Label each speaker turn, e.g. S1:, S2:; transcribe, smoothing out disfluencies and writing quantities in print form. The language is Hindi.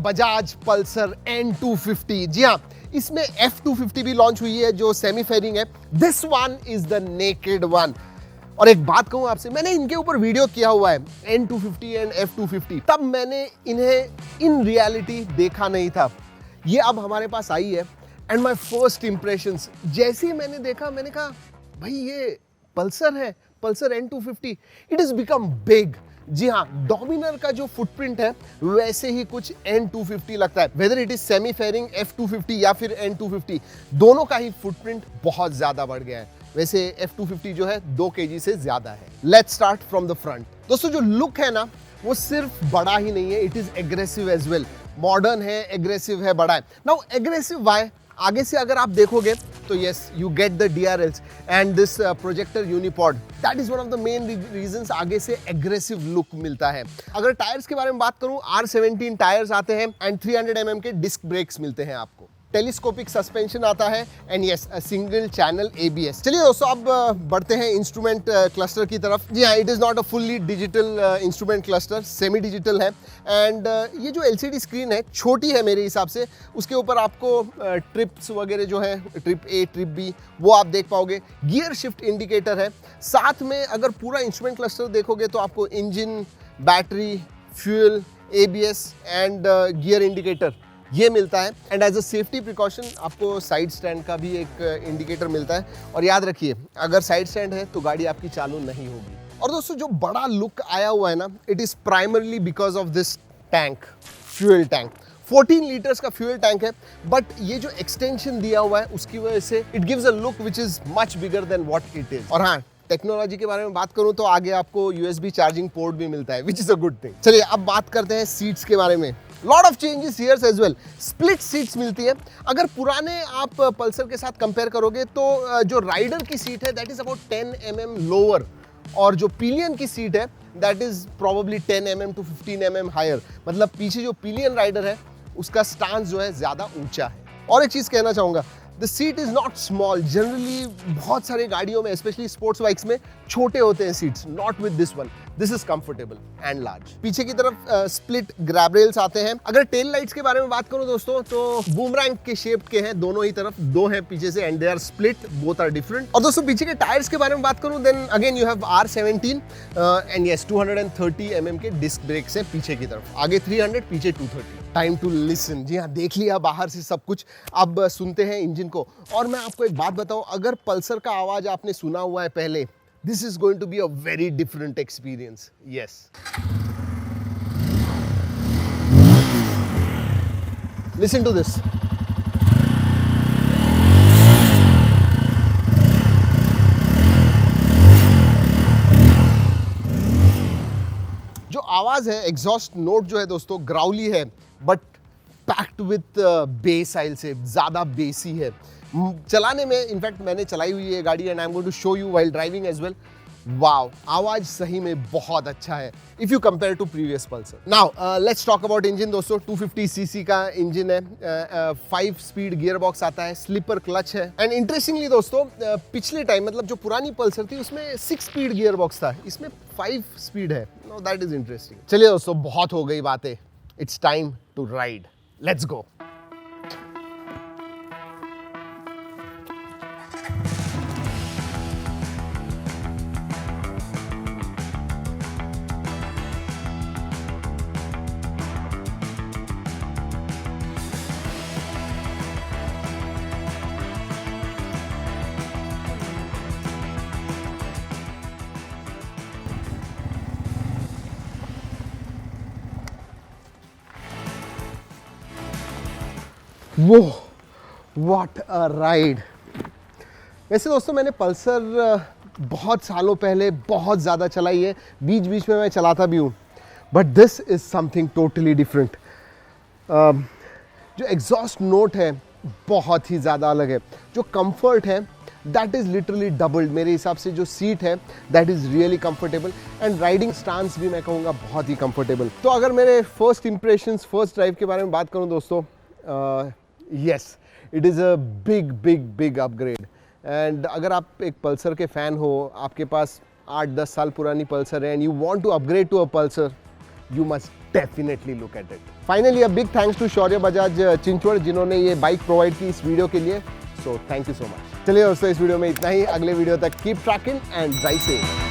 S1: Bajaj Pulsar N250। जी हाँ, इसमें F250 भी लॉन्च हुई है जो सेमी फेयरिंग है। This one is the naked one. और एक बात कहूँ आपसे, मैंने इनके ऊपर वीडियो किया हुआ है N250 एंड F250, तब मैंने इन्हें इन रियलिटी देखा नहीं था। ये अब हमारे पास आई है एंड माई फर्स्ट इंप्रेशंस, जैसे ही मैंने देखा मैंने कहा भाई ये पल्सर है, Pulsar N250, it is become big. जी हाँ, डोमिनर का जो फुटप्रिंट है वैसे ही कुछ N250 लगता है। Whether it is semi fairing F250 या फिर N250, दोनों का ही फुटप्रिंट बहुत ज्यादा बढ़ गया है। वैसे F250 जो है 2 kg से ज्यादा है। Let's start from the front. दोस्तों जो लुक है ना, वो सिर्फ बड़ा ही नहीं है, it is aggressive as well. Modern है, एग्रेसिव है, बड़ा है। Now aggressive why? आगे से अगर आप देखोगे तो yes, you get the DRLs and this projector unipod, that is one of the main reasons आगे से एग्रेसिव लुक मिलता है। अगर टायर्स के बारे में बात करूं, R17 टायर्स आते हैं एंड 300 mm के डिस्क ब्रेक्स मिलते हैं आपको। टेलीस्कोपिक सस्पेंशन आता है and yes, single channel ABS। चलिए दोस्तों, अब बढ़ते हैं इंस्ट्रूमेंट क्लस्टर की तरफ। जी हाँ, it is not a fully digital instrument cluster, semi digital है। एंड ये जो LCD स्क्रीन है छोटी है मेरे हिसाब से, उसके ऊपर आपको ट्रिप्स वगैरह जो है, ट्रिप A, ट्रिप B, वो आप देख पाओगे। गियर शिफ्ट इंडिकेटर है। साथ में अगर पूरा इंस्ट्रूमेंट क्लस्टर देखोगे तो आपको engine, battery, fuel, ABS and gear indicator ये मिलता है। And as a safety precaution आपको साइड स्टैंड का भी एक इंडिकेटर मिलता है। और याद रखिए, अगर साइड स्टैंड है तो गाड़ी आपकी चालू नहीं होगी। और दोस्तों जो बड़ा लुक आया हुआ है ना, it is primarily because of this tank, fuel tank. 14 litres का फ्यूल टैंक है, बट ये जो एक्सटेंशन दिया हुआ है उसकी वजह से it gives a look which is much bigger than what it is. और हाँ, टेक्नोलॉजी के बारे में बात करूं तो आगे आपको USB चार्जिंग पोर्ट भी मिलता है, which is a good thing. चलिए अब बात करते हैं सीट्स के बारे में। Lot of changes here as well. Split seats मिलती है। अगर पुराने आप पल्सर के साथ कंपेयर करोगे तो जो राइडर की सीट है दैट इज अबाउट 10 mm लोअर, और जो पिलियन की सीट है that is probably 10 mm to 15 mm higher. मतलब पीछे जो पिलियन राइडर है उसका स्टांस जो है ज्यादा ऊंचा है। और एक चीज कहना चाहूंगा, the seat is not small. Generally बहुत सारे गाड़ियों में, स्पेशली स्पोर्ट्स बाइक्स में, छोटे होते हैं seats. Not with this one, this is comfortable and large. पीछे की तरफ स्प्लिट ग्रैब रेल्स आते हैं। अगर टेल लाइट्स के बारे में बात करूं दोस्तों, तो बूमरैंग के शेप के हैं, दोनों ही तरफ 2 हैं पीछे से, and they are split, both are different. और दोस्तों पीछे के टायर्स के बारे में बात करूं, then again you have R17 and yes 230 mm के डिस्क ब्रेक्स हैं पीछे की तरफ। आगे 300, पीछे 230। Time to listen. जी हाँ, देख लिया बाहर से सब कुछ, अब सुनते हैं इंजन को। और मैं आपको एक बात बताऊं, अगर पल्सर का आवाज आपने सुना हुआ है पहले, this is going to be a very different experience. Yes. Listen to this. जो आवाज है, एग्जॉस्ट नोट जो है दोस्तों, ग्राउली है, बट पैक्ड विथ बेस आइल से ज्यादा बेसी है। चलाने में, इनफैक्ट मैंने चलाई हुई है गाड़ी and I am going to show you while driving as well. Wow, आवाज सही में बहुत अच्छा है if you compare to previous Pulsar. Now let's talk about engine दोस्तों। 250 cc का इंजन है, 5 स्पीड गियर बॉक्स आता है, स्लीपर क्लच है। एंड इंटरेस्टिंगली दोस्तों, पिछले टाइम, मतलब जो पुरानी पल्सर थी उसमें 6 स्पीड गियर बॉक्स था, इसमें 5 स्पीड है। No, that is interesting. चलिए दोस्तों, बहुत हो गई बातें, it's time to ride, let's go. वो व्हाट अ राइड। वैसे दोस्तों मैंने पल्सर बहुत सालों पहले बहुत ज़्यादा चलाई है, बीच बीच में मैं चलाता भी हूँ, but this is something totally different. जो एग्जॉस्ट नोट है बहुत ही ज़्यादा अलग है। जो कंफर्ट है दैट इज़ लिटरली डबल्ड। मेरे हिसाब से जो सीट है that is really comfortable, and riding stance भी मैं कहूँगा बहुत ही कंफर्टेबल। तो अगर मेरे फर्स्ट इंप्रेशंस, फर्स्ट ड्राइव के बारे में बात करूँ दोस्तों, yes, it is a big upgrade. And अगर आप एक पल्सर के फ़ैन हो, आपके पास 8-10 साल पुरानी पल्सर है and you want to upgrade to a Pulsar, you must definitely look at it. Finally a big thanks to Shaurya Bajaj Chinchwad जिन्होंने ये बाइक प्रोवाइड की इस वीडियो के लिए। So thank you so much. चलिए दोस्तों, इस वीडियो में इतना ही। अगले वीडियो तक keep trekking and drive safe.